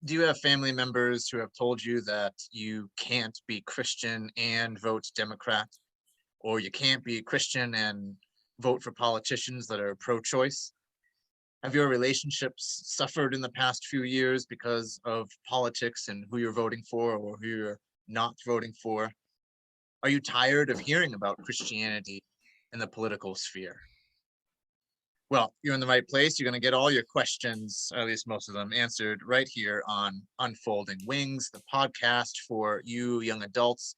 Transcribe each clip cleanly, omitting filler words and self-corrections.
Do you have family members who have told you that you can't be Christian and vote Democrat, or you can't be Christian and vote for politicians that are pro-choice? Have your relationships suffered in the past few years because of politics and who you're voting for or who you're not voting for? Are you tired of hearing about Christianity in the political sphere? Well, you're in the right place. You're going to get all your questions, or at least most of them, answered right here on Unfolding Wings, the podcast for you young adults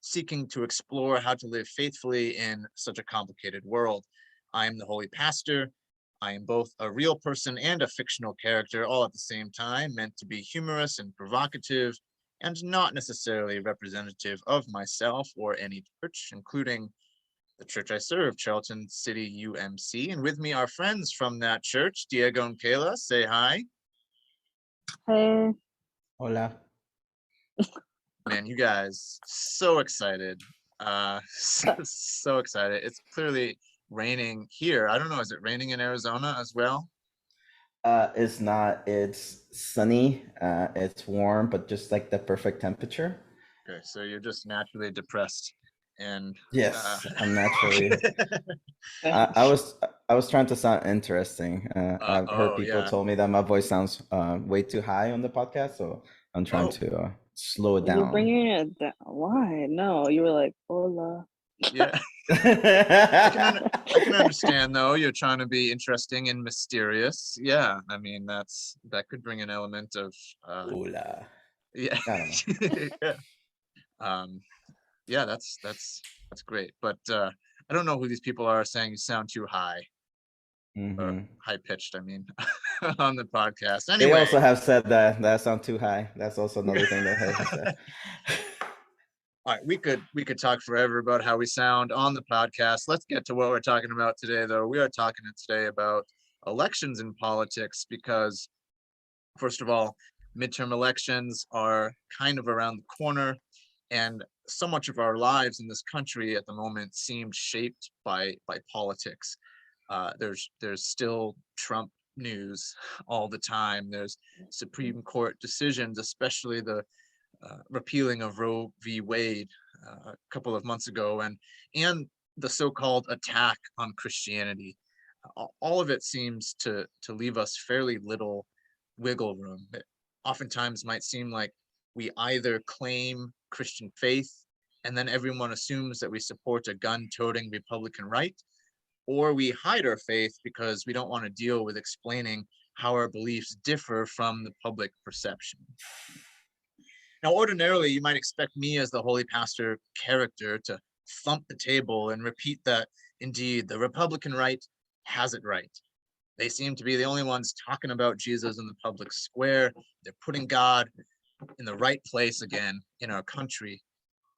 seeking to explore how to live faithfully in such a complicated world. I am the Holy Pastor. I am both a real person and a fictional character, all at the same time, meant to be humorous and provocative, and not necessarily representative of myself or any church, including the church I serve, Charlton City UMC. And with me are friends from that church, Diego and Kayla. Say hi. Hey, Hola. Man, you guys, so excited. So excited. It's clearly raining here. I don't know, is it raining in Arizona as well? It's not. It's sunny. It's warm, but just like the perfect temperature. Okay, so you're just naturally depressed. And Yes, I'm naturally. I was trying to sound interesting. I've heard people yeah. told me that my voice sounds way too high on the podcast, so I'm trying Oh, to slow it you're down. bringing it down. Why? No, you were like, hola. yeah. I can understand though. You're trying to be interesting and mysterious. Yeah, I mean that could bring an element of Hola. yeah. I don't know. yeah. Um, yeah, that's great. But I don't know who these people are saying you sound too high or Hmm. high pitched. I mean, on the podcast. They Anyway, also have said that that sound too high. That's also another thing that has been said. all right, we could talk forever about how we sound on the podcast. Let's get to what we're talking about today, though. We are talking today about elections in politics because, first of all, midterm elections are kind of around the corner, and so much of our lives in this country at the moment seem shaped by politics. There's still Trump news all the time. There's Supreme Court decisions, especially the repealing of Roe v. Wade a couple of months ago, and the so-called attack on Christianity. All of it seems to leave us fairly little wiggle room. It oftentimes might seem like we either claim Christian faith and then everyone assumes that we support a gun-toting Republican right, or we hide our faith because we don't want to deal with explaining how our beliefs differ from the public perception. Now, ordinarily, you might expect me as the holy pastor character to thump the table and repeat that, indeed, the Republican right has it right. They seem to be the only ones talking about Jesus in the public square. They're putting God in the right place again in our country.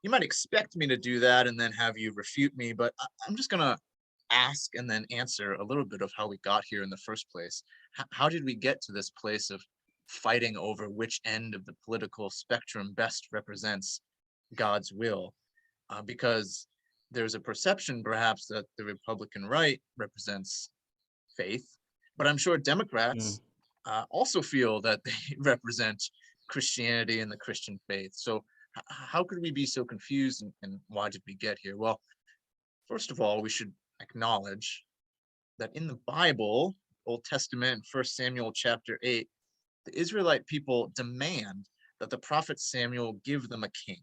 You might expect me to do that and then have you refute me, but I'm just going to ask and then answer a little bit of how we got here in the first place. How did we get to this place of fighting over which end of the political spectrum best represents God's will? Because there's a perception perhaps that the Republican right represents faith, but I'm sure Democrats also feel that they represent Christianity and the Christian faith. So how could we be so confused, and why did we get here? Well, first of all, we should acknowledge that in the Bible, Old Testament, 1 Samuel chapter 8, the Israelite people demand that the prophet Samuel give them a king.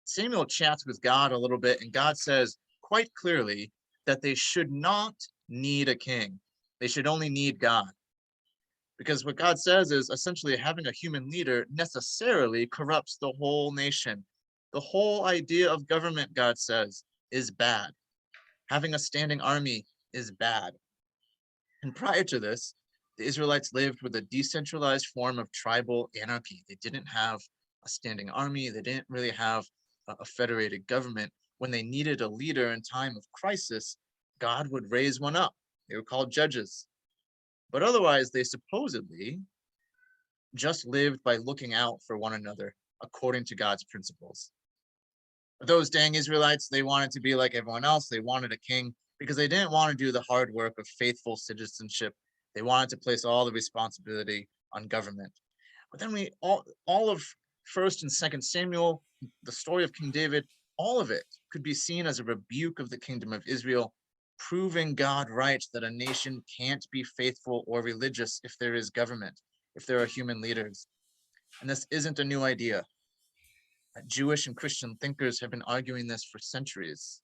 Samuel chats with God a little bit, and God says quite clearly that they should not need a king. They should only need God. Because what God says is essentially having a human leader necessarily corrupts the whole nation. The whole idea of government, God says, is bad. Having a standing army is bad. And prior to this, the Israelites lived with a decentralized form of tribal anarchy. They didn't have a standing army. They didn't really have a federated government. When they needed a leader in time of crisis, God would raise one up. They were called judges. But otherwise, they supposedly just lived by looking out for one another according to God's principles. Those dang Israelites, they wanted to be like everyone else. They wanted a king because they didn't want to do the hard work of faithful citizenship. They wanted to place all the responsibility on government. But then we all of First and Second Samuel, the story of King David, all of it could be seen as a rebuke of the kingdom of Israel, proving God right that a nation can't be faithful or religious if there is government, if there are human leaders. And this isn't a new idea. Jewish and Christian thinkers have been arguing this for centuries.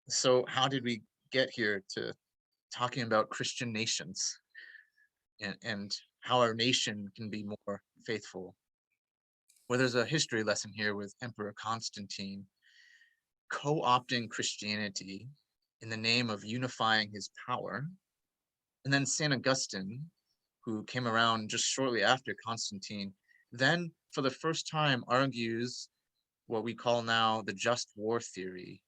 So how did we get here to talking about Christian nations and how our nation can be more faithful? Well, there's a history lesson here with Emperor Constantine co-opting Christianity in the name of unifying his power. And then St. Augustine, who came around just shortly after Constantine, then for the first time argues what we call now the just war theory.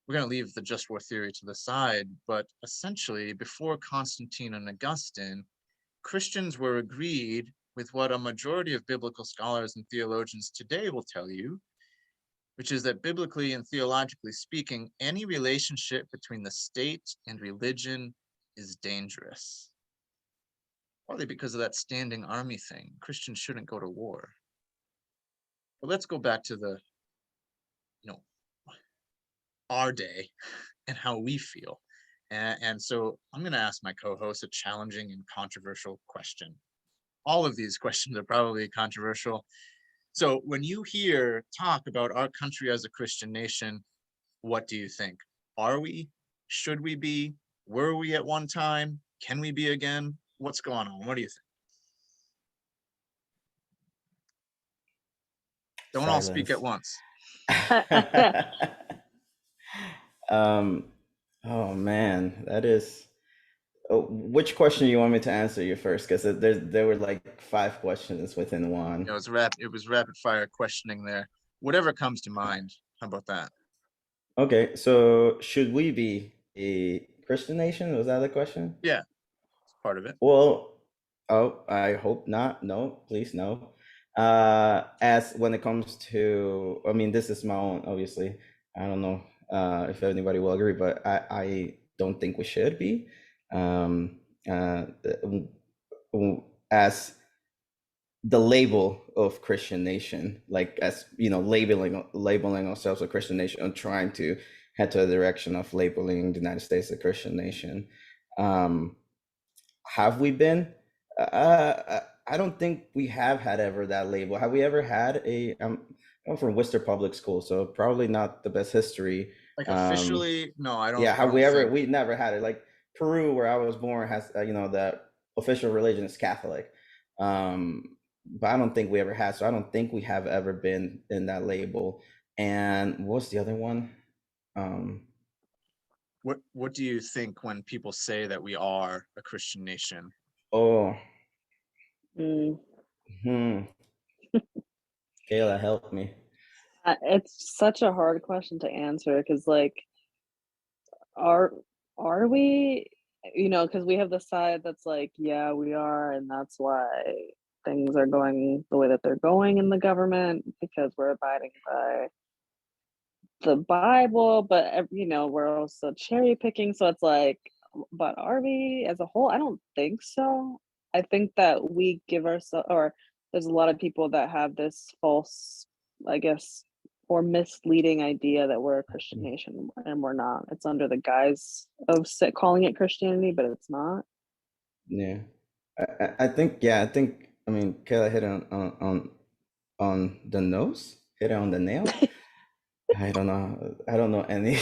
We're going to leave the just war theory to the side, but essentially before Constantine and Augustine, Christians were agreed with what a majority of biblical scholars and theologians today will tell you, which is that biblically and theologically speaking, any relationship between the state and religion is dangerous. Partly because of that standing army thing. Christians shouldn't go to war. But let's go back to the, our day and how we feel. And so I'm going to ask my co-host a challenging and controversial question. All of these questions are probably controversial. So when you hear talk about our country as a Christian nation, what do you think? Are we? Should we be? Were we at one time? Can we be again? What's going on? What do you think? Don't all speak at once. Oh man, that is. Oh, which question you want me to answer you first? Because there were like 5 questions within one. It was rapid fire questioning there. Whatever comes to mind. How about that? Okay, so should we be a Christian nation? Was that the question? Yeah, it's part of it. Well, oh, I hope not. No, please no. As when it comes to, I mean, this is my own, obviously. I don't know if anybody will agree, but I don't think we should be. Uh, as the label of Christian nation, like as labeling ourselves a Christian nation and trying to head to the direction of labeling the United States a Christian nation. Have we been? I don't think we have had ever that label. Have we ever had a? I'm from Worcester Public School, so probably not the best history. Like officially, no, I don't. Yeah, I have don't we ever? think. We never had it. Like Peru, where I was born, has the official religion is Catholic, but I don't think we ever had. So I don't think we have ever been in that label. And what's the other one? What do you think when people say that we are a Christian nation? Oh, Mm. Kayla, help me. It's such a hard question to answer because, like, are we? Because we have the side that's like, yeah, we are, and that's why things are going the way that they're going in the government because we're abiding by the Bible, but we're also cherry picking. So it's like, but are we as a whole? I don't think so. I think that we give ourselves, or there's a lot of people that have this false, I guess, or misleading idea that we're a Christian nation and we're not. It's under the guise of calling it Christianity, but it's not. Yeah, I think. Yeah, I think. I mean, Kayla hit on the nose. Hit it on the nail. I don't know. I don't know any.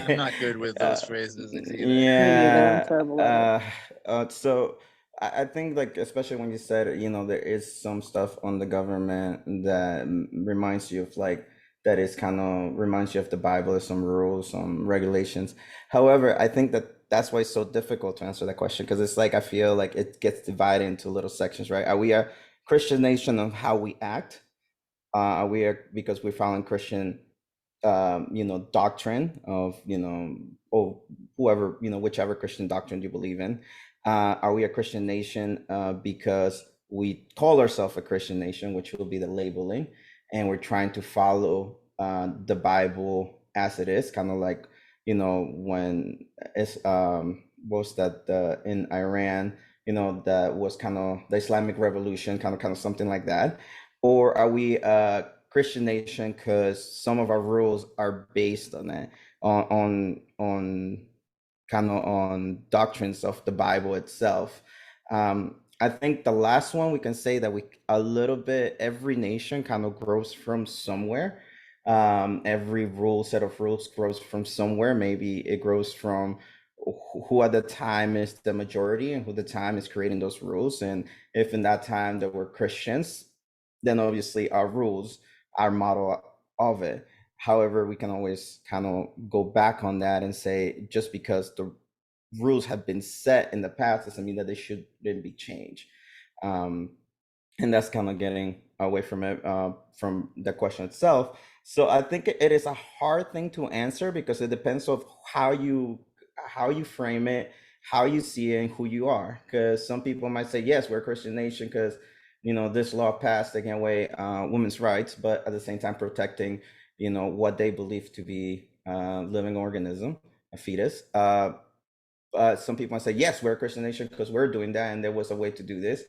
I'm not good with those phrases either. Me either. I'm Yeah. terrible at it. So I think like especially when you said there is some stuff on the government that reminds you of like that is kind of reminds you of the Bible, some rules, some regulations. However, I think that's why it's so difficult to answer that question because it's like I feel like it gets divided into little sections, right? Are we a Christian nation of how we act? Are we because we're following Christian doctrine of or whoever whichever Christian doctrine you believe in? Are we a Christian nation because we call ourselves a Christian nation, which will be the labeling, and we're trying to follow the Bible as it is, kind of like when it's was that in Iran that was kind of the Islamic Revolution, kind of something like that? Or are we a Christian nation because some of our rules are based on it, on kind of on doctrines of the Bible itself? I think the last one we can say that we a little bit every nation kind of grows from somewhere. Every set of rules grows from somewhere. Maybe it grows from who at the time is the majority and who the time is creating those rules. And if in that time there were Christians, then obviously our rules are model of it. However, we can always kind of go back on that and say just because the rules have been set in the past doesn't mean that they shouldn't be changed. Um, and that's kind of getting away from it, from the question itself. So I think it is a hard thing to answer because it depends on how you frame it, how you see it, and who you are. Because some people might say, yes, we're a Christian nation because this law passed taking away women's rights, but at the same time protecting what they believe to be a living organism, a fetus. Some people might say, yes, we're a Christian nation because we're doing that, and there was a way to do this,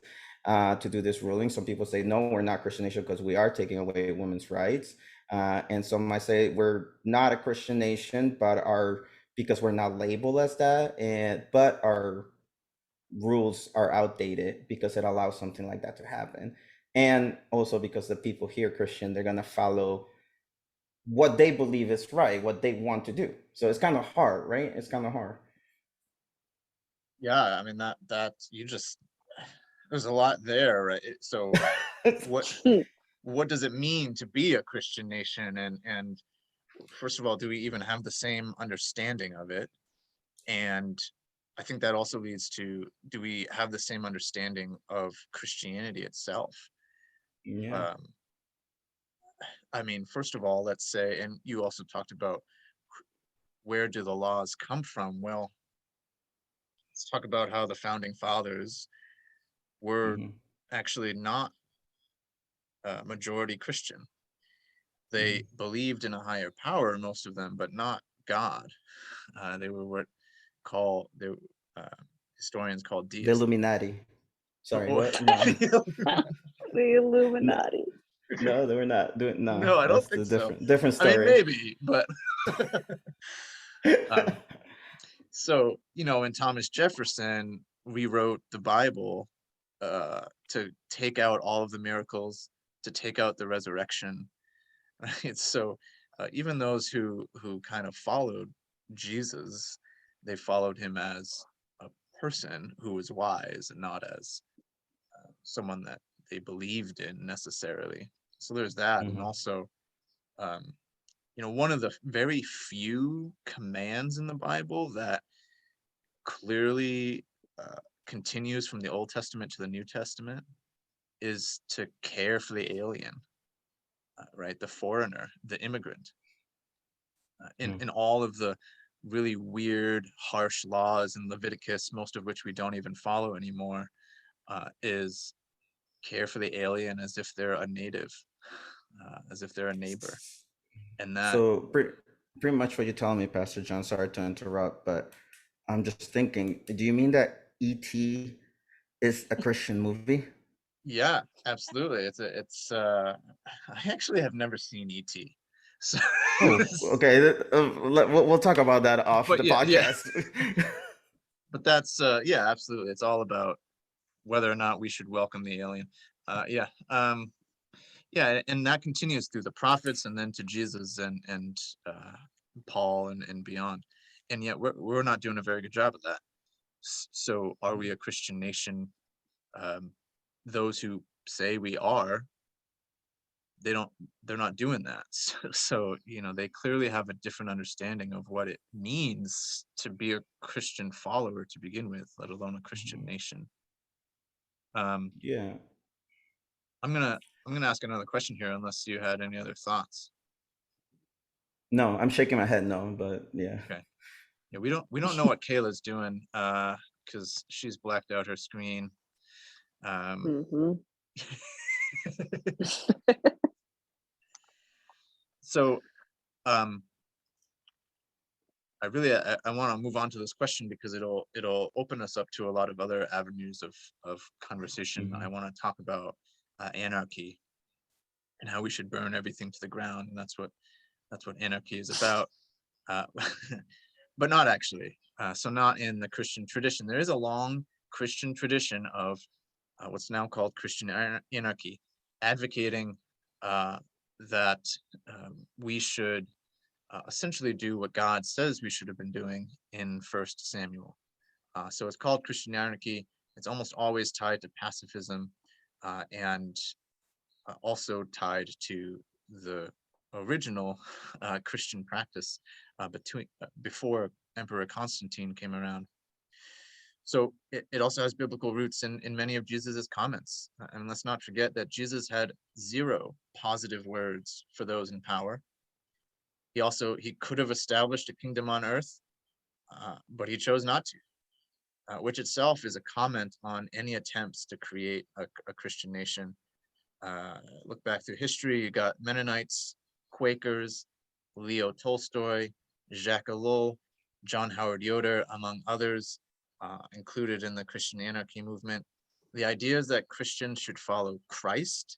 ruling. Some people say, no, we're not Christian nation because we are taking away women's rights. And some might say we're not a Christian nation, but because we're not labeled as that, but our rules are outdated because it allows something like that to happen. And also because the people here Christian, they're gonna follow what they believe is right, what they want to do. So it's kind of hard, right? It's kind of hard. Yeah, I mean that you just there's a lot there, right? So what what does it mean to be a Christian nation? And first of all, do we even have the same understanding of it? And I think that also leads to, do we have the same understanding of Christianity itself? Yeah. Um, I mean, first of all, let's say, and you also talked about where do the laws come from? Well, let's talk about how the founding fathers were Hmm. actually not majority Christian. They Hmm. believed in a higher power, most of them, but not God. They were what uh, historians call The deists. Illuminati. Sorry, Or, what? No. The No, Illuminati. no, they were not doing. No, no, I don't that's think the so. different I mean, story. maybe, but um, so and Thomas Jefferson rewrote the Bible to take out all of the miracles, to take out the resurrection. Right? So even those who kind of followed Jesus, they followed him as a person who was wise and not as someone that they believed in necessarily. So there's that, and Hmm. also um, one of the very few commands in the Bible that clearly continues from the Old Testament to the New Testament is to care for the alien, right? The foreigner, the immigrant. In all of the really weird, harsh laws in Leviticus, most of which we don't even follow anymore, is care for the alien as if they're a native, as if they're a neighbor. And that, So pretty much what you're telling me, Pastor John. Sorry to interrupt, but I'm just thinking. Do you mean that E.T. is a Christian movie? yeah, absolutely. I actually have never seen ET. So, Oh, okay. We'll talk about that off but the yeah, podcast. but that's yeah, absolutely. It's all about whether or not we should welcome the alien. Yeah. Yeah, and that continues through the prophets and then to Jesus and Paul and beyond. And yet we're not doing a very good job of that. So are we a Christian nation? Um, those who say we are, they don't they're not doing that. So they clearly have a different understanding of what it means to be a Christian follower to begin with, let alone a Christian nation. Um, Yeah. I'm gonna ask another question here, unless you had any other thoughts. No, I'm shaking my head no, but yeah. Okay. Yeah, we don't know what Kayla's doing because she's blacked out her screen. Um, Hmm. so um, I want to move on to this question because it'll open us up to a lot of other avenues of conversation. I want to talk about anarchy and how we should burn everything to the ground, and that's what anarchy is about. Uh, but not actually. So not in the Christian tradition. There is a long Christian tradition of what's now called Christian anarchy, advocating that we should essentially do what God says we should have been doing in First Samuel. So it's called Christian anarchy. It's almost always tied to pacifism and also tied to the original Christian practice before Emperor Constantine came around. So it also has biblical roots in many of Jesus's comments. And let's not forget that Jesus had 0 positive words for those in power. He could have established a kingdom on earth, but he chose not to, which itself is a comment on any attempts to create a Christian nation. Look back through history, you got Mennonites, Quakers, Leo Tolstoy, Jacques Ellul, John Howard Yoder, among others, included in the Christian anarchy movement. The idea is that Christians should follow Christ,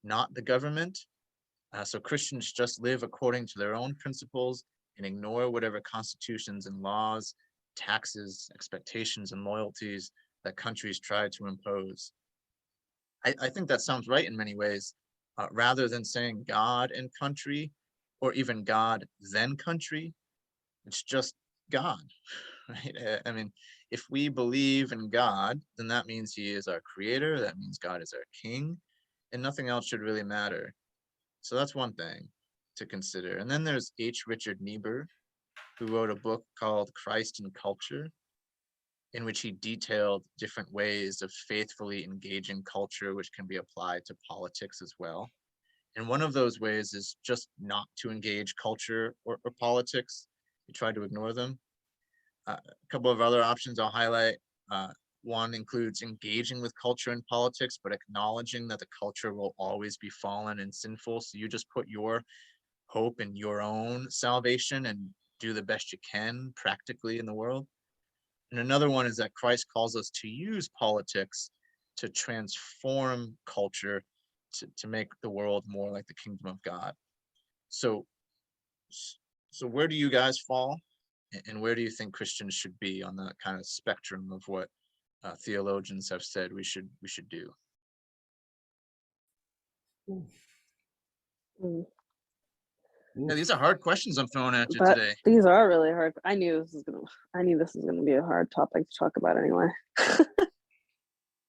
not the government. So Christians just live according to their own principles and ignore whatever constitutions and laws, taxes, expectations, and loyalties that countries try to impose. I think that sounds right in many ways, rather than saying God and country, or even God then country. It's just God, right? I mean, if we believe in God, then that means he is our creator, that means God is our king, and nothing else should really matter. So that's one thing to consider. And then there's H. Richard Niebuhr, who wrote a book called Christ and Culture, in which he detailed different ways of faithfully engaging culture, which can be applied to politics as well. And one of those ways is just not to engage culture or politics. You try to ignore them. A couple of other options I'll highlight. One includes engaging with culture and politics, but acknowledging that the culture will always be fallen and sinful. So you just put your hope in your own salvation and do the best you can practically in the world. And another one is that Christ calls us to use politics to transform culture, to make the world more like the kingdom of God. So where do you guys fall? And where do you think Christians should be on that kind of spectrum of what theologians have said we should do? Mm. Yeah, these are hard questions I'm throwing at you But today. these are really hard. I knew this was gonna be a hard topic to talk about anyway.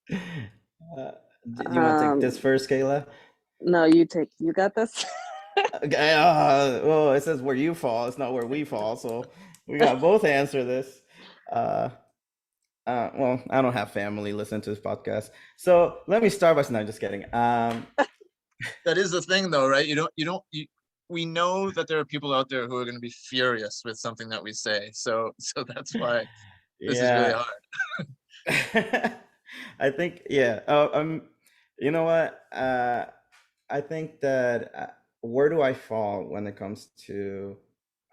Do you want to take this first, Kayla? No, you got this. Okay, well, it says where you fall. It's not where we fall. So we got both answer this. Well, I don't have family listen to this podcast, so let me start by saying, no, just kidding. That is the thing, though, right? We know that there are people out there who are going to be furious with something that we say. So that's why this is really hard. I think, yeah. You know what? I think that where do I fall when it comes to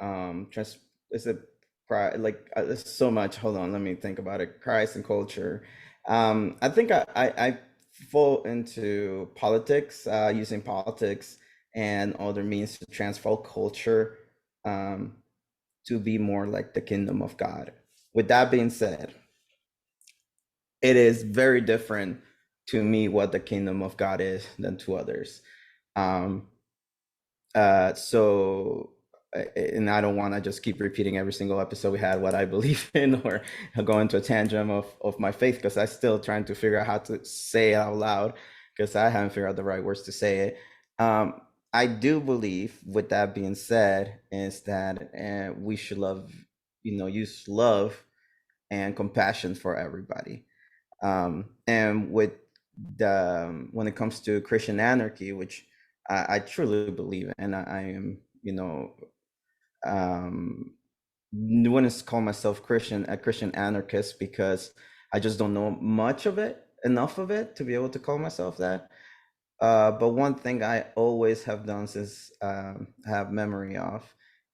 trans? Is it like there's so much? Hold on, let me think about it. Christ and culture. I think I fall into politics, using politics and other means to transfer culture to be more like the kingdom of God. With that being said, it is very different to me what the kingdom of God is than to others. So, and I don't want to just keep repeating every single episode we had what I believe in, or go into a tangent of my faith, because I'm still trying to figure out how to say it out loud, because I haven't figured out the right words to say it. I do believe, with that being said, is that we should use love and compassion for everybody. And with when it comes to Christian anarchy, which I truly believe in, I am, wouldn't call myself a Christian anarchist, because I just don't know enough of it to be able to call myself that. But one thing I always have done since I have memory of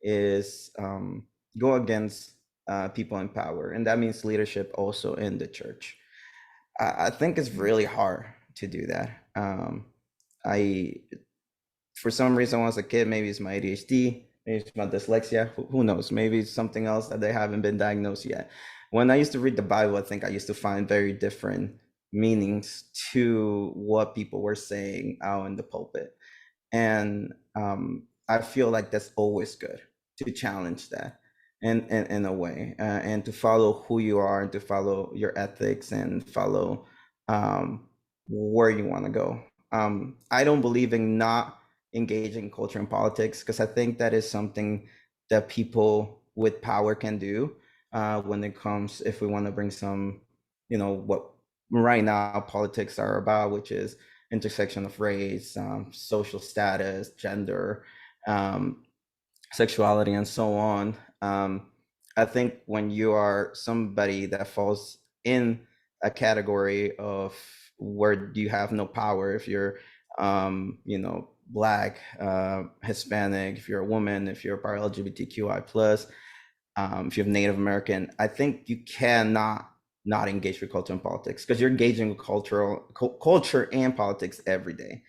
is go against people in power, and that means leadership also in the church. I think it's really hard to do that. I For some reason when I was a kid, maybe it's my ADHD, maybe it's my dyslexia, who knows? Maybe it's something else that they haven't been diagnosed yet. When I used to read the Bible, I think I used to find very different meanings to what people were saying out in the pulpit. And I feel like that's always good to challenge that in a way, and to follow who you are, and to follow your ethics, and follow um, where you want to go. I don't believe in not engaging in culture and politics, because I think that is something that people with power can do when it comes, if we want to bring some, what right now politics are about, which is intersection of race, social status, gender, um, sexuality, and so on. I think when you are somebody that falls in a category of where you have no power, if you're, Black, Hispanic, if you're a woman, if you're part LGBTQI plus, if you have Native American, I think you cannot not engage with culture and politics, because you're engaging with culture and politics every day.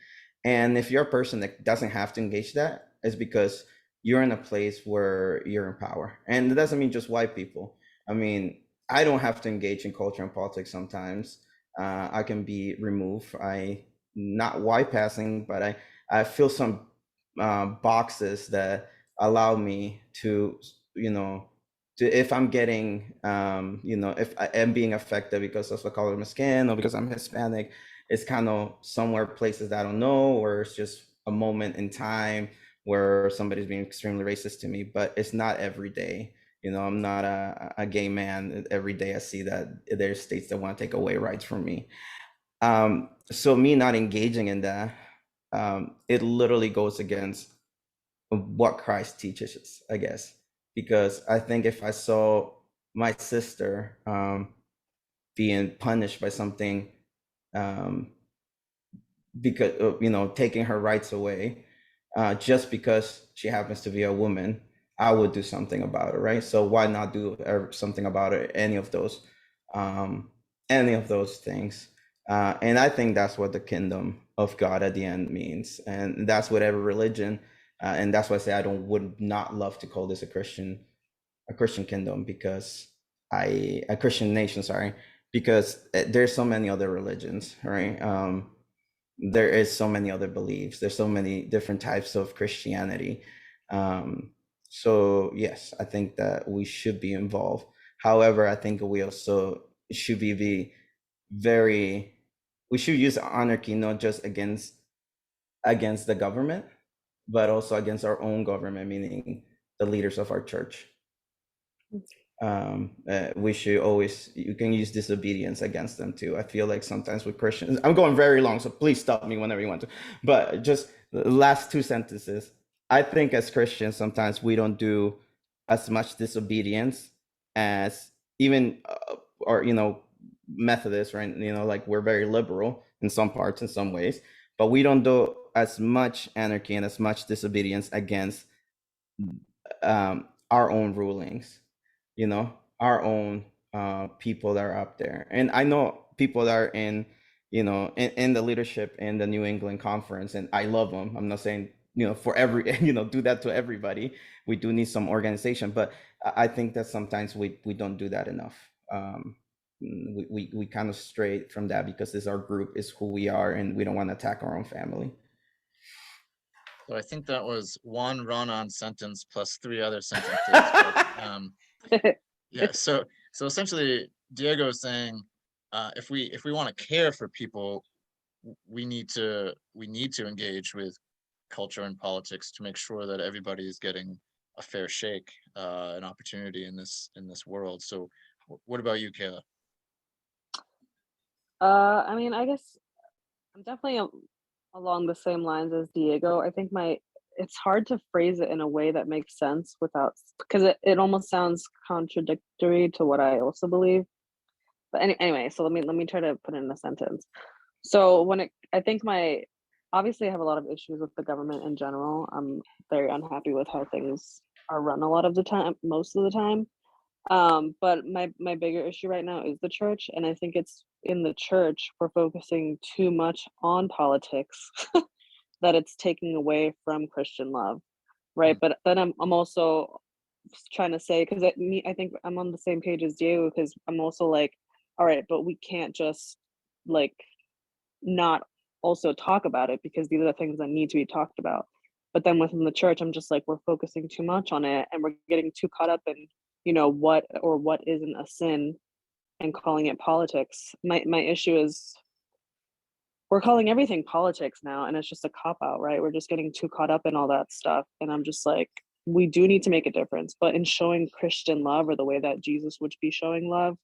And if you're a person that doesn't have to engage that, it's because you're in a place where you're in power. And it doesn't mean just white people. I mean, I don't have to engage in culture and politics sometimes. I can be removed. I not white passing, but I feel some boxes that allow me to, you know, if I'm getting, if I am being affected because of the color of my skin, or because I'm Hispanic, it's kind of somewhere places that I don't know, or it's just a moment in time where somebody's being extremely racist to me, but it's not every day. I'm not a gay man. Every day I see that there's states that want to take away rights from me. So me not engaging in that, it literally goes against what Christ teaches us, I guess. Because I think if I saw my sister being punished by something, um, because taking her rights away, just because she happens to be a woman, I would do something about it, right? So why not do something about it? Um, any of those things, and I think that's what the kingdom of God at the end means, and that's what every religion, and that's why I say would not love to call this a Christian kingdom, because a Christian nation, sorry, because there's so many other religions, right? There is so many other beliefs. There's so many different types of Christianity. Um, so yes, I think that we should be involved. However, I think we also should be very. We should use anarchy not just against the government, but also against our own government, meaning the leaders of our church. We should always, you can use disobedience against them too. I feel like sometimes with Christians, I'm going very long, so please stop me whenever you want to, but just the last two sentences. I think as Christians sometimes we don't do as much disobedience as even or Methodists, right? Like we're very liberal in some parts, in some ways, but we don't do as much anarchy and as much disobedience against our own rulings, our own people that are up there. And I know people that are in the leadership in the New England Conference, and I love them. I'm not saying for every do that to everybody. We do need some organization, but I think that sometimes we don't do that enough. We kind of stray from that because this our group, is who we are, and we don't want to attack our own family. So I think that was one run-on sentence plus three other sentences. But, yeah. So essentially, Diego is saying, if we want to care for people, we need to engage with culture and politics to make sure that everybody is getting a fair shake, an opportunity in this world. So, what about you, Kayla? I mean, I guess I'm definitely along the same lines as Diego. I think it's hard to phrase it in a way that makes sense without, because it almost sounds contradictory to what I also believe. But anyway, so let me try to put it in a sentence. So I think obviously I have a lot of issues with the government in general. I'm very unhappy with how things are run a lot of the time, most of the time. But my bigger issue right now is the church, and I think it's in the church we're focusing too much on politics that it's taking away from Christian love, right? Mm. But then I'm also trying to say because I think I'm on the same page as you because I'm also like, all right, but we can't just like not also talk about it because these are the things that need to be talked about. But then within the church, I'm just like, we're focusing too much on it and we're getting too caught up in, what isn't a sin and calling it politics. My issue is we're calling everything politics now and it's just a cop out, right? We're just getting too caught up in all that stuff. And I'm just like, we do need to make a difference, but in showing Christian love or the way that Jesus would be showing love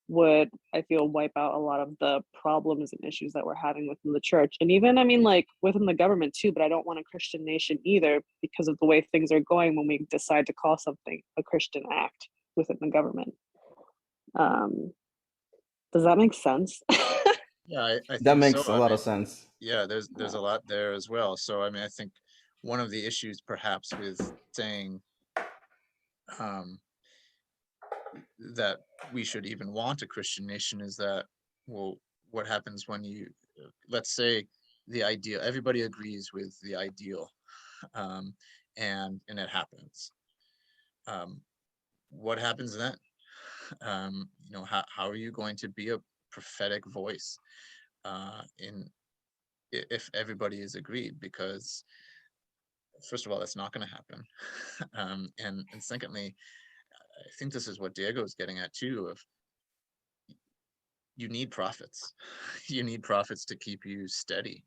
would, I feel, wipe out a lot of the problems and issues that we're having within the church. And even, I mean, like within the government too, but I don't want a Christian nation either because of the way things are going when we decide to call something a Christian act within the government. Um, does that make sense? Yeah, I That think so. makes a I lot mean, of sense. yeah, there's a lot there as well. So I mean, I think one of the issues perhaps with saying um, that we should even want a Christian nation is that, well, what happens when let's say the ideal, everybody agrees with the ideal, um, and it happens. Um, what happens then? How are you going to be a prophetic voice in if everybody is agreed? Because first of all, that's not going to happen. And secondly, I think this is what Diego is getting at too, of you need prophets. You need prophets to keep you steady.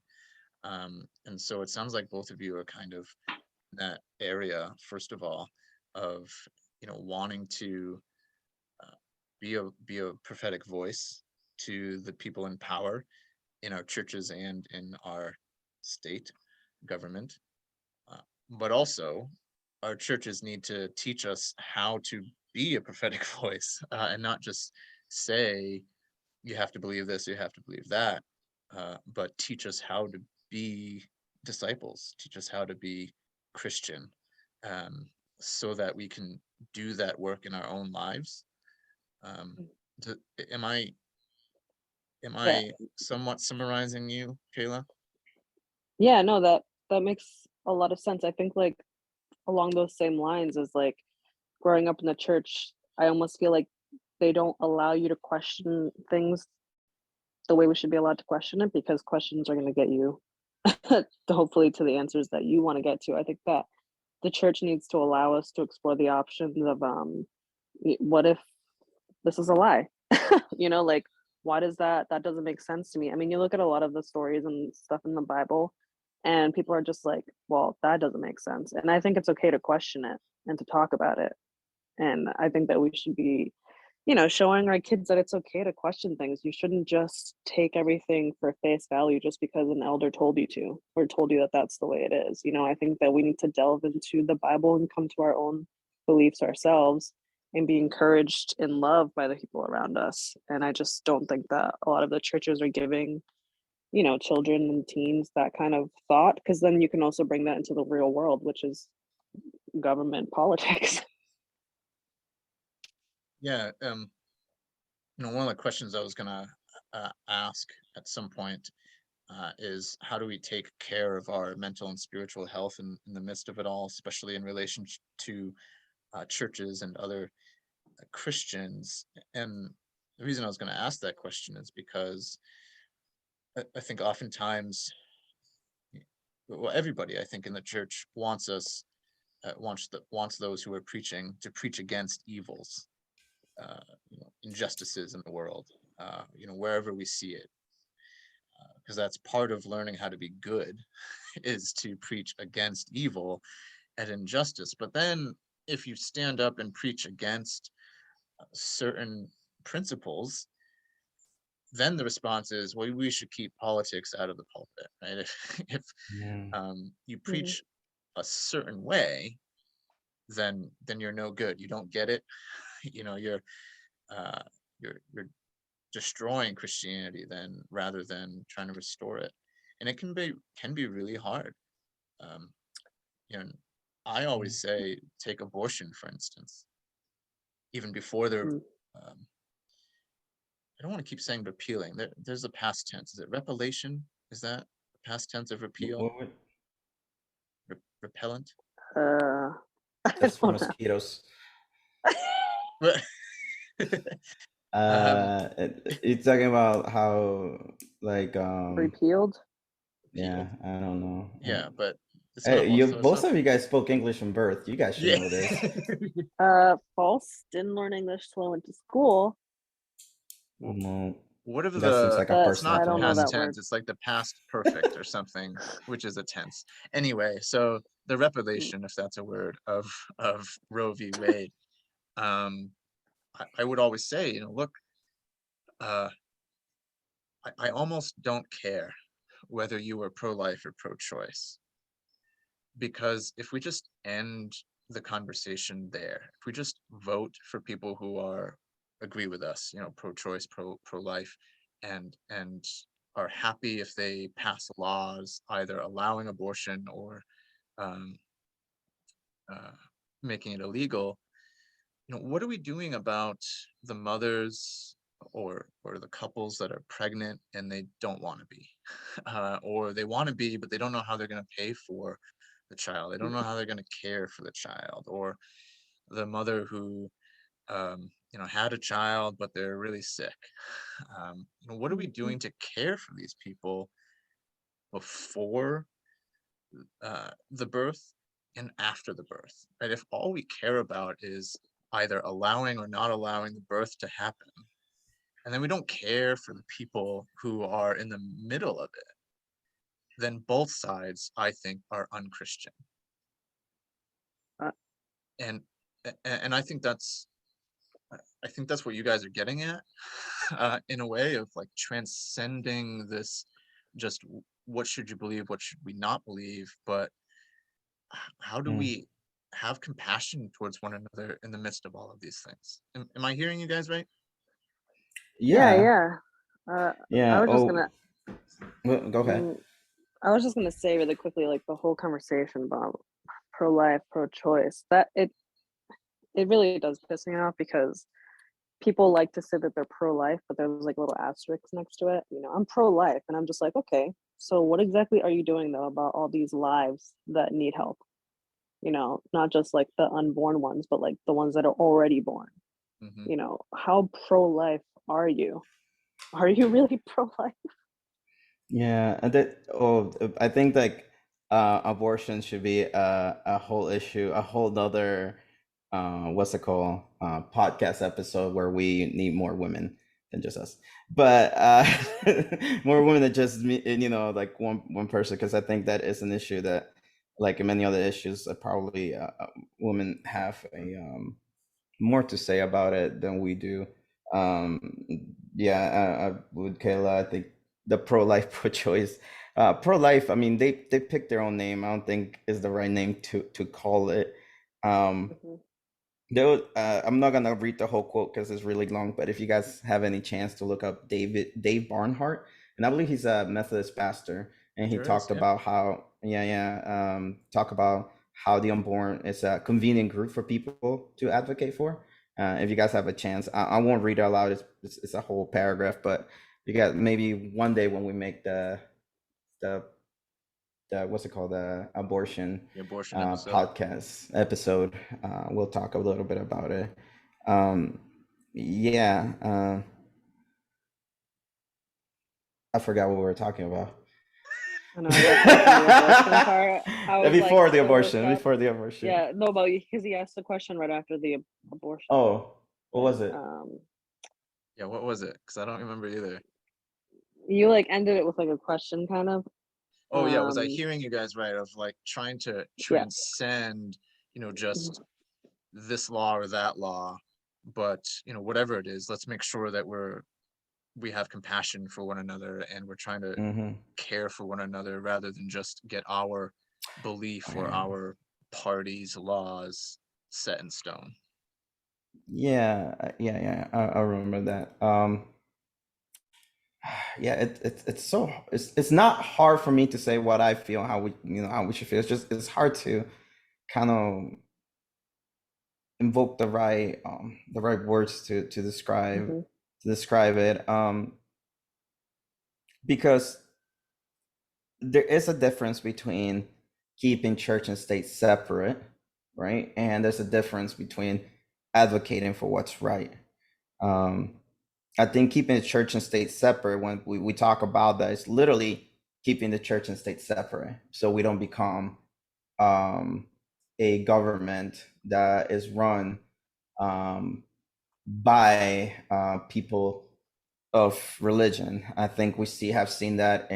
And so it sounds like both of you are kind of in that area, first of all, of wanting to uh, be a prophetic voice to the people in power in our churches and in our state government. Uh, but also, our churches need to teach us how to be a prophetic voice and not just say, you have to believe this, you have to believe that, but teach us how to be disciples, teach us how to be Christian, um, so that we can do that work in our own lives. Um, to, am I am Yeah. I somewhat summarizing you, Kayla? Yeah, no, that makes a lot of sense. I think like along those same lines is like growing up in the church, I almost feel like they don't allow you to question things the way we should be allowed to question it because questions are going to get you hopefully to the answers that you want to get to. I think that the church needs to allow us to explore the options of what if this is a lie? Like why does that doesn't make sense to me? I mean, you look at a lot of the stories and stuff in the Bible and people are just like, well, that doesn't make sense. And I think it's okay to question it and to talk about it. And I think that we should be, showing our kids that it's okay to question things. You shouldn't just take everything for face value just because an elder told you to or told you that that's the way it is. I think that we need to delve into the Bible and come to our own beliefs ourselves and be encouraged in love by the people around us. And I just don't think that a lot of the churches are giving, children and teens that kind of thought because then you can also bring that into the real world, which is government politics. Yeah. One of the questions I was gonna ask at some point is how do we take care of our mental and spiritual health in the midst of it all, especially in relation to churches and other Christians? And the reason I was going to ask that question is because I think oftentimes, well, everybody I think in the church wants us wants those who are preaching to preach against evils, injustices in the world, wherever we see it, because that's part of learning how to be good is to preach against evil and injustice. But then if you stand up and preach against certain principles, then the response is, well, we should keep politics out of the pulpit, right? If Yeah. you Mhm. preach a certain way, then you're no good. You don't get it. You're uh, you're destroying Christianity then rather than trying to restore it. And it can be really hard. Um, you know, I always say take abortion, for instance, even before they're, Mm. I don't want to keep saying repealing. There's a past tense. Is it repellation? Is that the past tense of repeal? What, Repellent? Uh, I that's for don't know. mosquitoes. But um, It's talking about how like Repealed. yeah, repealed. I don't know. Yeah, but it's not Hey, more you so. both of you guys spoke English from birth. You guys should Yeah. know this. False. Didn't learn English till I went to school. No, Whatever that seems the, like a That it's personal not I the don't know problem. past that word. tense, it's like the past perfect or something, which is a tense. Anyway, so the Mm. repellation, if that's a word, of Roe v. Wade, um, I would always say, look, uh, I almost don't care whether you are pro-life or pro-choice, because if we just end the conversation there, if we just vote for people who are agree with us, pro-choice, pro-life, and are happy if they pass laws either allowing abortion or um, uh, making it illegal, what are we doing about the mothers or the couples that are pregnant and they don't want to be, or they want to be but they don't know how they're going to pay for the child, they don't know how they're going to care for the child, or the mother who had a child but they're really sick. What are we Mhm. doing to care for these people before the birth and after the birth, right? If all we care about is either allowing or not allowing the birth to happen, and then we don't care for the people who are in the middle of it, then both sides, I think, are unchristian. Uh, And and I think that's what you guys are getting at, in a way of like transcending this, just what should you believe, what should we not believe, but how do Mm. we have compassion towards one another in the midst of all of these things? Am I hearing you guys right? yeah, Yeah, yeah. Uh, I yeah. was just Oh, gonna. go ahead. Mm, I was just gonna say really quickly, like the whole conversation about pro-life, pro-choice. That it really does piss me off because people like to say that they're pro-life, but there's like little asterisks next to it. I'm pro-life, and I'm just like, okay, so what exactly are you doing though about all these lives that need help? Not just like the unborn ones, but like the ones that are already born. Hmm. How pro-life are you? Are you really pro-life? Yeah, and I think like abortion should be a whole issue, a whole nother what's it called? Podcast episode where we need more women than just us. But more women than just me, like one person, because I think that is an issue that like many other issues that probably women have a more to say about it than we do. Um, yeah, with Kayla, I think the pro-life, pro-choice, pro-life. I mean, they picked their own name. I don't think is the right name to call it. Um, Mhm. I'm not gonna read the whole quote because it's really long. But if you guys have any chance to look up Dave Barnhart, and I believe he's a Methodist pastor, and he Sure is, talked yeah. about how talk about how the unborn is a convenient group for people to advocate for. If you guys have a chance, I won't read it aloud. It's a whole paragraph, but you got maybe one day when we make the what's it called, the abortion The abortion episode. podcast episode, we'll talk a little bit about it. um yeah, I forgot what we were talking about. I know I got caught up in the abortion part. I was like, Before the so is abortion, that before the abortion. yeah, no, but because he asked the question right after the abortion Oh, what was thing. it? Yeah, what was it? Because I don't remember either. You like ended it with like a question kind of. Oh yeah, was I Um, hearing you guys right of like trying to yeah. transcend, just Mhm. this law or that law, but whatever it is, let's make sure that we have compassion for one another and we're trying to Mm-hmm. care for one another rather than just get our belief or our party's laws set in stone. Yeah, yeah, I remember that. Yeah, it's so it's not hard for me to say what I feel, how we should feel. It's hard to kind of invoke the right words to Hmm. describe it, because there is a difference between keeping church and state separate, right? And there's a difference between advocating for what's right. Um, I think keeping the church and state separate, when we talk about that, it's literally keeping the church and state separate so we don't become um, a government that is run um, by people of religion. I think we have seen that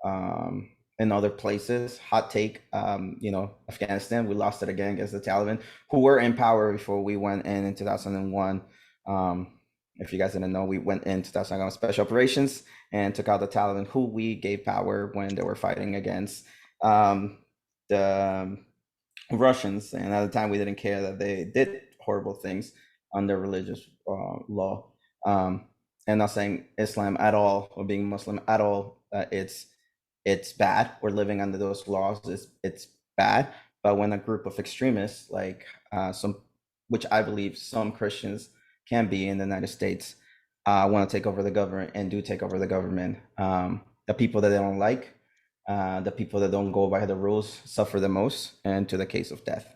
um, in other places. Hot take, Afghanistan, we lost it again against the Taliban, who were in power before we went in 2001. If you guys didn't know, we went in 2001 special operations and took out the Taliban, who we gave power when they were fighting against the Russians. And at the time, we didn't care that they did horrible things under religious law. Um, and not saying Islam at all or being Muslim at all. It's bad. We're living under those laws. It's bad. But when a group of extremists, like which I believe some Christians can be in the United States, want to take over the government and do take over the government, the people that they don't like, the people that don't go by the rules suffer the most, and to the case of death.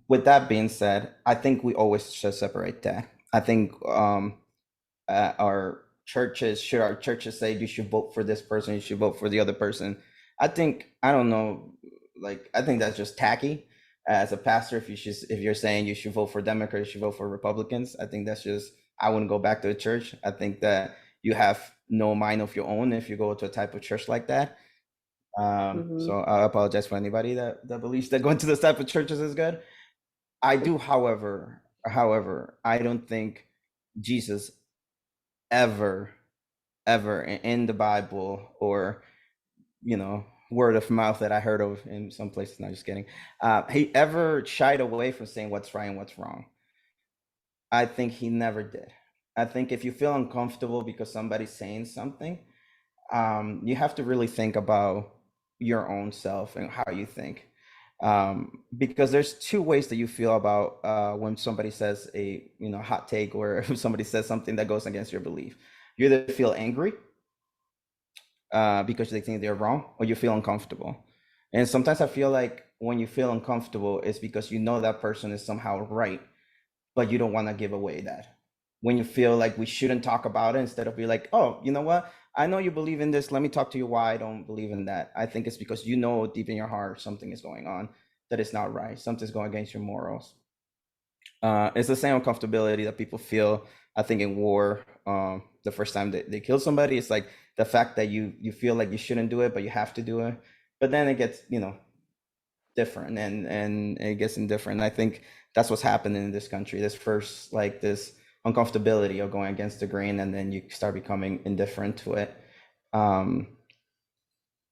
With that being said, I think we always should separate that. I think our churches say you should vote for this person, you should vote for the other person. I don't know, like I think that's just tacky. As a pastor, if you're saying you should vote for Democrats, you should vote for Republicans, I think that's just, I wouldn't go back to the church. I think that you have no mind of your own if you go to a type of church like that. Hmm. So I apologize for anybody that believes that going to this type of churches is good. I do, however, I don't think Jesus ever, ever in the Bible or word of mouth that I heard of in some places. Not just kidding. He ever shied away from saying what's right and what's wrong. I think he never did. I think if you feel uncomfortable because somebody's saying something, you have to really think about your own self and how you think. Because there's two ways that you feel about when somebody says a hot take, or if somebody says something that goes against your belief. You either feel angry because they think they're wrong, or you feel uncomfortable. And sometimes I feel like when you feel uncomfortable, it's because you know that person is somehow right, but you don't want to give away that. When you feel like we shouldn't talk about it, instead of be like, oh, you know what? I know you believe in this. Let me talk to you why I don't believe in that. I think it's because you know deep in your heart something is going on that is not right. Something's going against your morals. It's the same uncomfortability that people feel, I think, in war. The first time they kill somebody, it's like the fact that you feel like you shouldn't do it, but you have to do it. But then it gets, different, and it gets indifferent. I think that's what's happening in this country. This first, like this uncomfortability of going against the grain, and then you start becoming indifferent to it. Um,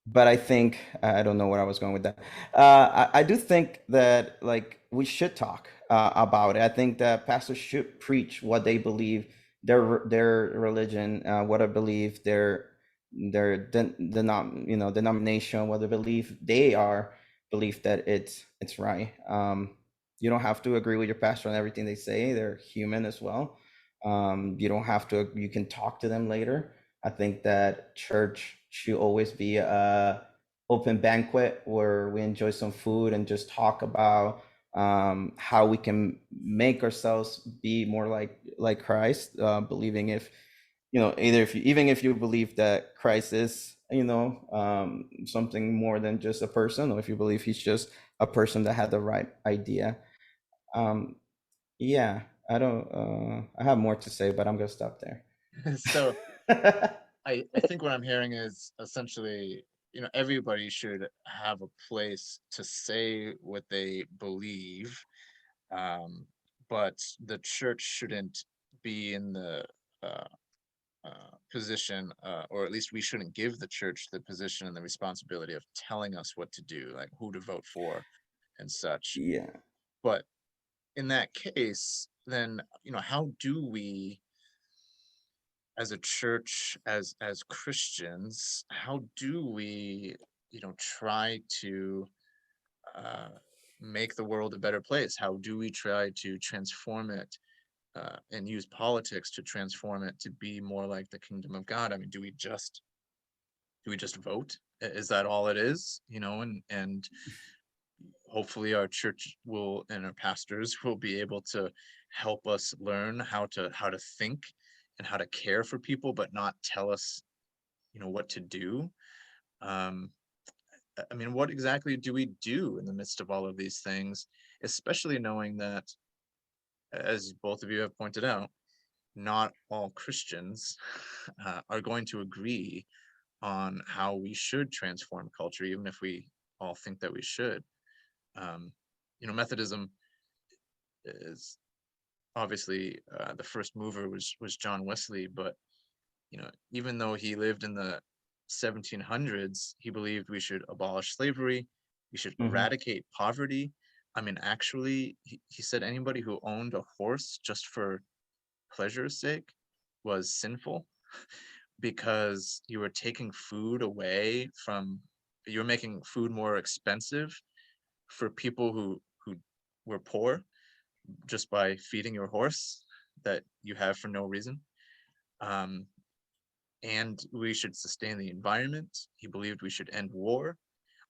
but I think I don't know where I was going with that. I do think that like we should talk about it. I think that pastors should preach what they believe, their religion, what I believe, denomination, what they believe they are, believe that it's right. You don't have to agree with your pastor on everything they say. They're human as well. You don't have to. You can talk to them later. I think that church should always be a open banquet where we enjoy some food and just talk about how we can make ourselves be more like Christ, believing if either if you even if you believe that Christ is something more than just a person, or if you believe he's just a person that had the right idea. Um, yeah, I have more to say, but I'm gonna stop there. So I think what I'm hearing is essentially, everybody should have a place to say what they believe, um, but the church shouldn't be in the uh, position, or at least we shouldn't give the church the position and the responsibility of telling us what to do, like who to vote for and such. Yeah. But in that case, then, how do we, as a church, as Christians, how do we, try to uh, make the world a better place? How do we try to transform it, and use politics to transform it to be more like the kingdom of God? I mean, do we just vote? Is that all it is? And hopefully our church will, and our pastors will be able to help us learn how to think and how to care for people, but not tell us, what to do. Um, I mean, what exactly do we do in the midst of all of these things, especially knowing that, as both of you have pointed out, not all Christians are going to agree on how we should transform culture, even if we all think that we should. Um, Methodism is obviously, the first mover was John Wesley, but even though he lived in the 1700s, he believed we should abolish slavery, we should Mm-hmm. eradicate poverty. I mean, actually, he said anybody who owned a horse just for pleasure's sake was sinful, because you were taking food away from, you were making food more expensive for people who were poor, just by feeding your horse that you have for no reason. Um, and we should sustain the environment. He believed we should end war.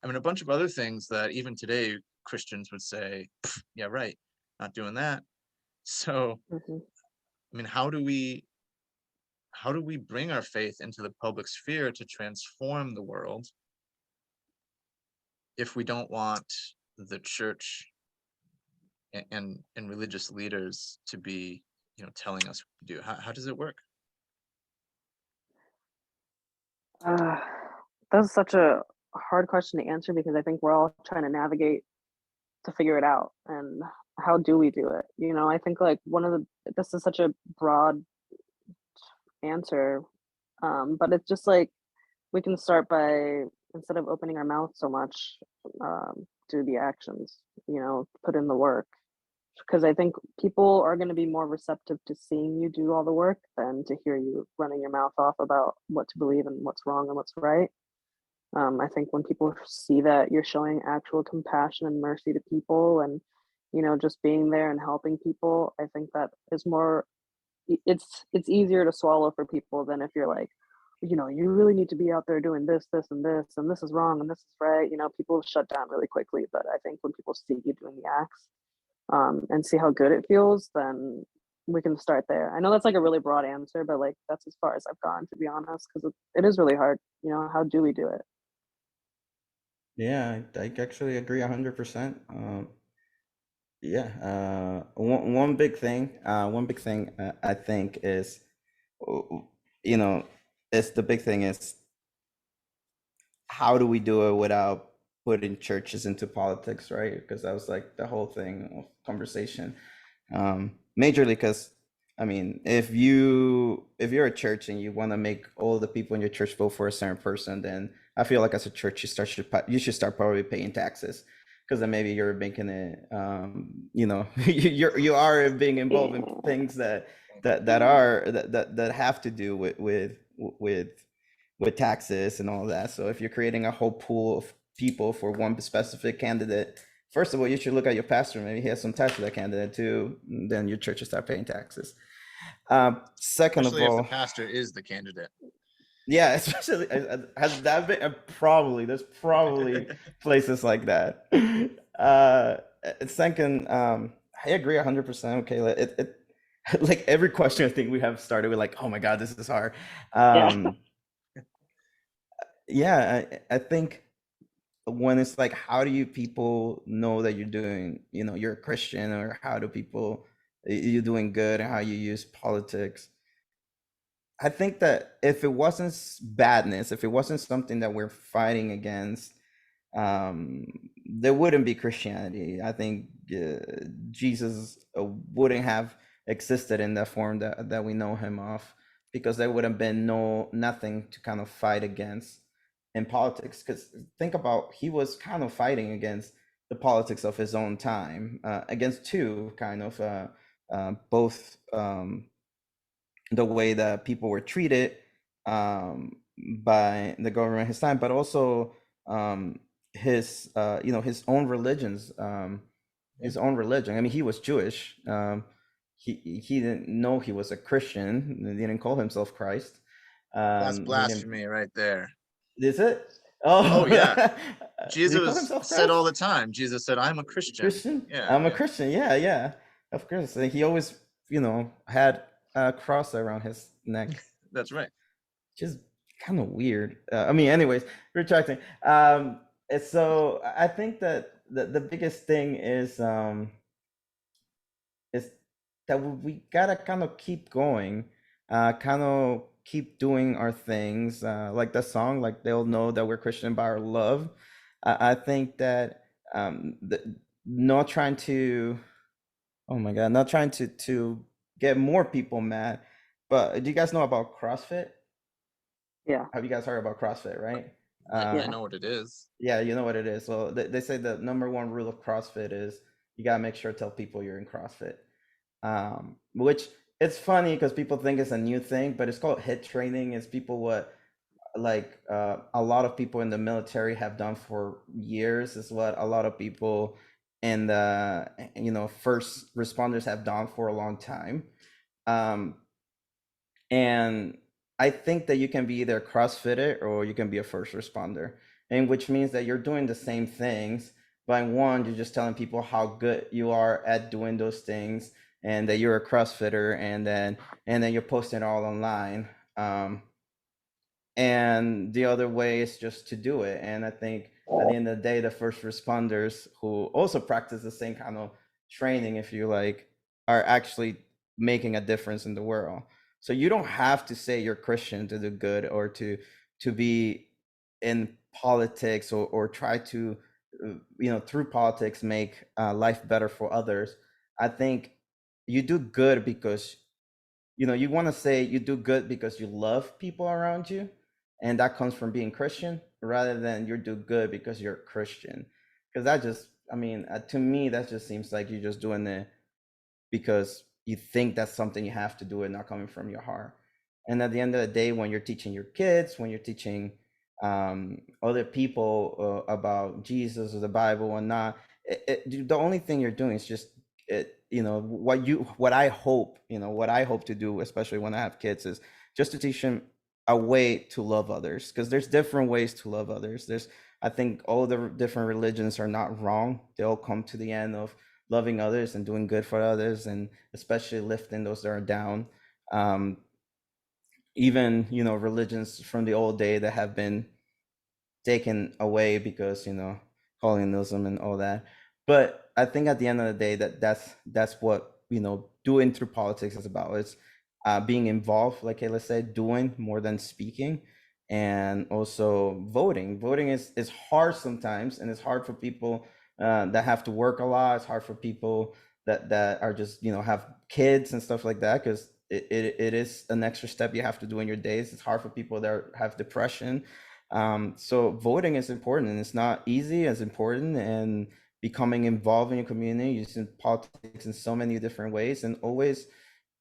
I mean, a bunch of other things that even today Christians would say, yeah, right, not doing that. So, Hmm. I mean, how do we bring our faith into the public sphere to transform the world if we don't want the church and religious leaders to be, telling us what to do? How does it work? Uh, that's such a hard question to answer because I think we're all trying to navigate to figure it out. And how do we do it? I think like this is such a broad answer, but it's just like we can start by, instead of opening our mouth so much, do the actions, put in the work. Because I think people are going to be more receptive to seeing you do all the work than to hear you running your mouth off about what to believe and what's wrong and what's right. I think when people see that you're showing actual compassion and mercy to people and, just being there and helping people, I think that is more, it's easier to swallow for people than if you're like, you really need to be out there doing this, and this is wrong and this is right. People shut down really quickly. But I think when people see you doing the acts, and see how good it feels, then we can start there. I know that's like a really broad answer, but like that's as far as I've gone, to be honest, because it is really hard. How do we do it? Yeah, I actually agree 100%. Yeah, one big thing I think is, uh, you know, it's the big thing is how do we do it without putting churches into politics, right? Because that was like the whole thing of conversation. Majorly because, I mean, if you're a church and you want to make all the people in your church vote for a certain person, then I feel like as a church you should start probably paying taxes, because then maybe you're making it, you are being involved in Yeah. things that have to do with with taxes and all that. So if you're creating a whole pool of people for one specific candidate, first of all, you should look at your pastor. Maybe he has some ties to that candidate too. Then your church will start paying taxes. Second of Especially if the all, pastor is the candidate. yeah, especially has that been probably there's probably places like that. Uh, Second, I agree 100%. Okay, like every question I think we have started with like, oh my God, this is hard. Yeah. Yeah, I think when it's like, how do you people know that you're a Christian, or how do people you're doing good, and how you use politics? I think that if it wasn't badness, if it wasn't something that we're fighting against, um, there wouldn't be Christianity. I think Jesus wouldn't have existed in the form that we know him of, because there would have been nothing to kind of fight against in politics. Because think about, he was kind of fighting against the politics of his own time, against two kind of both the way that people were treated, by the government his time, but also, his his own religions, Yeah. his own religion. I mean, he was Jewish. He didn't know he was a Christian. He didn't call himself Christ. That's He didn't. blasphemy right there. Is it? Oh Oh, yeah. did he call Jesus himself said all Christ? the time. Jesus said, I'm a Christian. Christian? Yeah, I'm a yeah. Christian. Yeah, yeah. Of course. And he always, had a cross around his neck, That's right. which is kind of weird. I mean, anyways, retracting. And so I think that the biggest thing is that we gotta kind of keep going, kind of keep doing our things, like the song, like they'll know that we're Christian by our love. I think that not trying to, oh my God, not trying to get more people mad. But do you guys know about CrossFit? Yeah. Have you guys heard about CrossFit, right? I Yeah. Um, know what it is. yeah, you know what it is. So they say the number one rule of CrossFit is you gotta make sure to tell people you're in CrossFit. Which it's funny because people think it's a new thing, but it's called hit training. It's people what like a lot of people in the military have done for years. Is what a lot of people in the first responders have done for a long time. Um, and I think that you can be either a CrossFitter or you can be a first responder, and which means that you're doing the same things. By one, you're just telling people how good you are at doing those things, and that you're a CrossFitter, and then you're posting it all online. And the other way is just to do it. And I think at the end of the day, the first responders who also practice the same kind of training, if you like, are actually making a difference in the world. So you don't have to say you're Christian to do good, or to be in politics, or try to through politics make life better for others. I think you do good because you want to say you do good because you love people around you, and that comes from being Christian, rather than you do good because you're Christian. Because that just, I mean, to me, that just seems like you're just doing it because you think that's something you have to do, and not coming from your heart. And at the end of the day, when you're teaching your kids, when you're teaching other people about Jesus or the Bible and not, the only thing you're doing is just what I hope to do, especially when I have kids, is just to teach them a way to love others, because there's different ways to love others. I think all the different religions are not wrong. They all come to the end of loving others and doing good for others, and especially lifting those that are down. um, Even religions from the old day that have been taken away because colonialism and all that. But I think at the end of the day, that's what doing through politics is about. It's being involved, like Kayla said, doing more than speaking. And also voting is hard sometimes, and it's hard for people that have to work a lot. It's hard for people that are just have kids and stuff like that, because it is an extra step you have to do in your days. It's hard for people that have depression. So voting is important, and it's not easy. It's important, and becoming involved in your community, using politics in so many different ways, and always,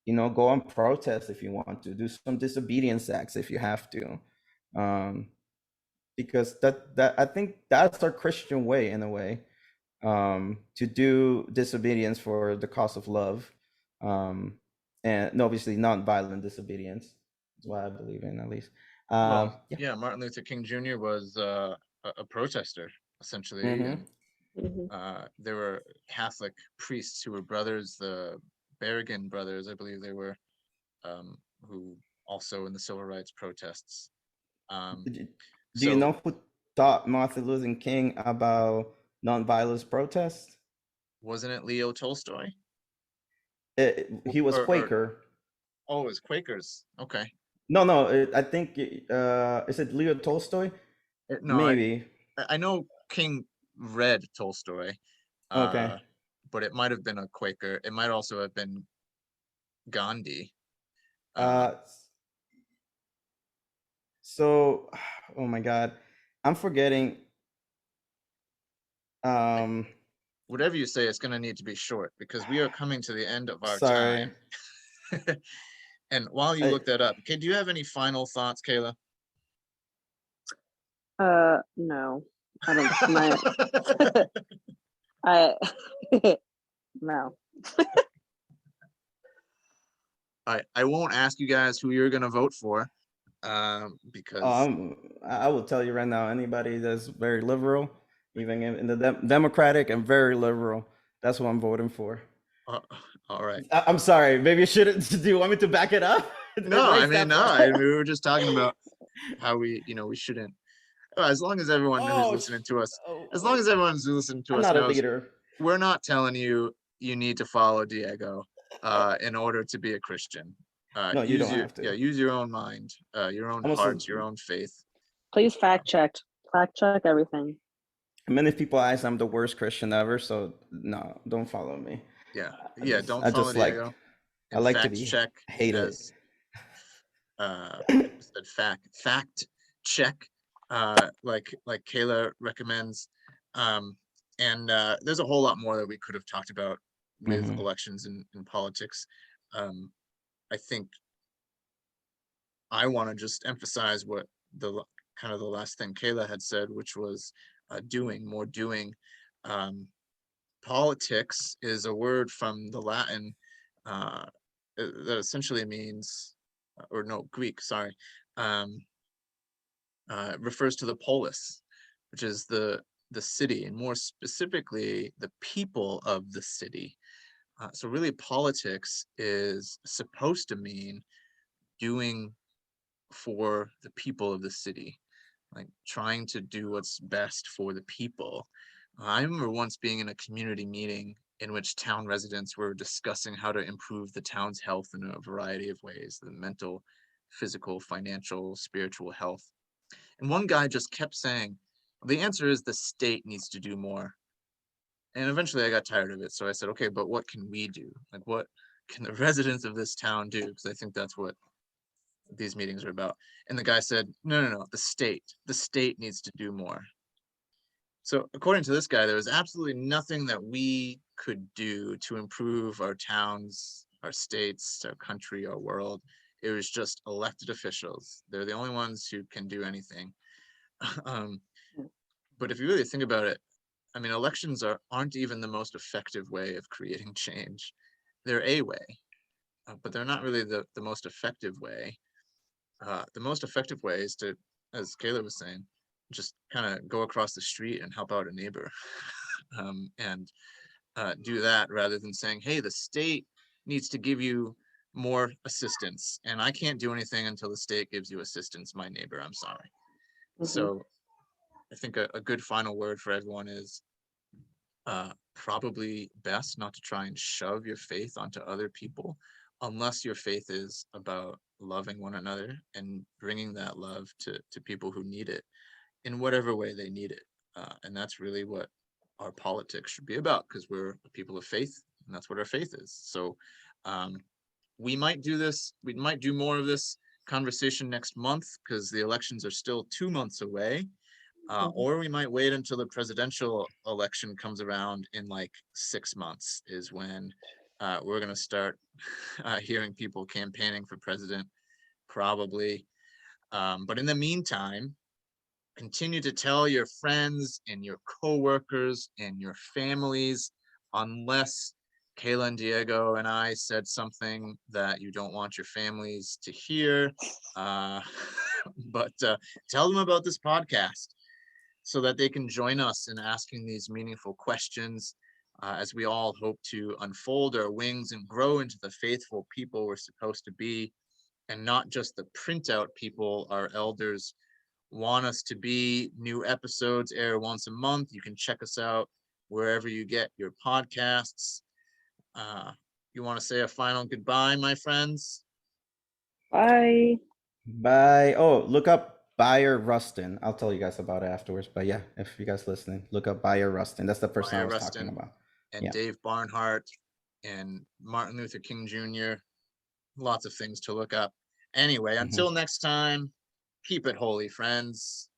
go on protest if you want to, do some disobedience acts if you have to, um, because that I think that's our Christian way in a way, to do disobedience for the cause of love, um, and obviously non-violent disobedience is what I believe in, at least. Well, Yeah. yeah, Martin Luther King Jr. was a protester essentially, Mm-hmm. and Hmm. there were Catholic priests who were brothers, the Berrigan brothers, I believe they were, who also in the civil rights protests. Um, Do you so know who taught Martin Luther King about nonviolence protest? wasn't it Leo Tolstoy? He was Or Quaker. oh, it was Quakers. Okay. No, no, I think is it Leo Tolstoy? No, Maybe. I know King read Tolstoy, Okay. uh, but it might have been a Quaker. It might also have been Gandhi. Uh, Uh, so, oh my God, I'm forgetting. Um, Whatever you say, it's going to need to be short because we are coming to the end of our Sorry. time. And while you I, look that up, okay, do you have any final thoughts, Kayla? No. I don't. I no. I won't ask you guys who you're gonna vote for, because I will tell you right now, anybody that's very liberal, even in the Democratic and very liberal, that's what I'm voting for. uh, all right. I'm sorry, maybe you shouldn't. Do you want me to back it up? No, I Raise mean, that no, flag? we were just talking about how we shouldn't. As long as everyone who's Oh, listening to us, oh, as long oh, as everyone's listening to I'm us not a knows, leader. we're not telling you you need to follow Diego in order to be a Christian. No, you don't have to. Use your own mind, your own I'm also, heart, your own faith. Please fact check everything. many people ask I'm the worst Christian ever, so no, don't follow me. Yeah, I yeah. just, Don't I follow just like, Diego I and like to fact be check hated. as said fact check like Kayla recommends. And there's a whole lot more that we could have talked about with Hmm. elections and politics. I think I want to just emphasize what the kind of the last thing Kayla had said, which was doing more doing. um, Politics is a word from the Latin uh, that essentially means, or no, Greek, sorry, um, refers to the polis, which is the city, and more specifically, the people of the city. So really, politics is supposed to mean doing for the people of the city, like trying to do what's best for the people. I remember once being in a community meeting in which town residents were discussing how to improve the town's health in a variety of ways, the mental, physical, financial, spiritual health. And one guy just kept saying, the answer is the state needs to do more. And eventually I got tired of it. So I said, okay, but what can we do? Like, what can the residents of this town do? Because I think that's what these meetings are about. And the guy said, no, the state needs to do more. So according to this guy, there was absolutely nothing that we could do to improve our towns, our states, our country, our world. It was just elected officials. They're the only ones who can do anything. um, but if you really think about it, I mean, elections aren't even the most effective way of creating change. They're a way, but they're not really the most effective way. The most effective way is to, as Kayla was saying, just kind of go across the street and help out a neighbor, and do that rather than saying, hey, the state needs to give you more assistance, and I can't do anything until the state gives you assistance, my neighbor. I'm sorry. Hmm. So I think a good final word for everyone is probably best not to try and shove your faith onto other people unless your faith is about loving one another and bringing that love to people who need it in whatever way they need it. And that's really what our politics should be about, because we're a people of faith, and that's what our faith is. So um, we might do more of this conversation next month because the elections are still 2 months away. Hmm. Or we might wait until the presidential election comes around in like 6 months, is when we're going to start hearing people campaigning for president, probably. But in the meantime, continue to tell your friends and your coworkers and your families, unless Kayla and Diego and I said something that you don't want your families to hear. Uh, but tell them about this podcast so that they can join us in asking these meaningful questions, as we all hope to unfold our wings and grow into the faithful people we're supposed to be, and not just the printout people our elders want us to be. New episodes air once a month. You can check us out wherever you get your podcasts. Uh, you want to say a final goodbye, my friends? Bye. Bye. Oh, look up Bayer Rustin. I'll tell you guys about it afterwards. But yeah, if you guys listening, look up Bayer Rustin. That's the person I Maya was talking Rustin about. and Yeah. Dave Barnhart and Martin Luther King Jr. Lots of things to look up. Anyway, Hmm. until next time, keep it holy, friends.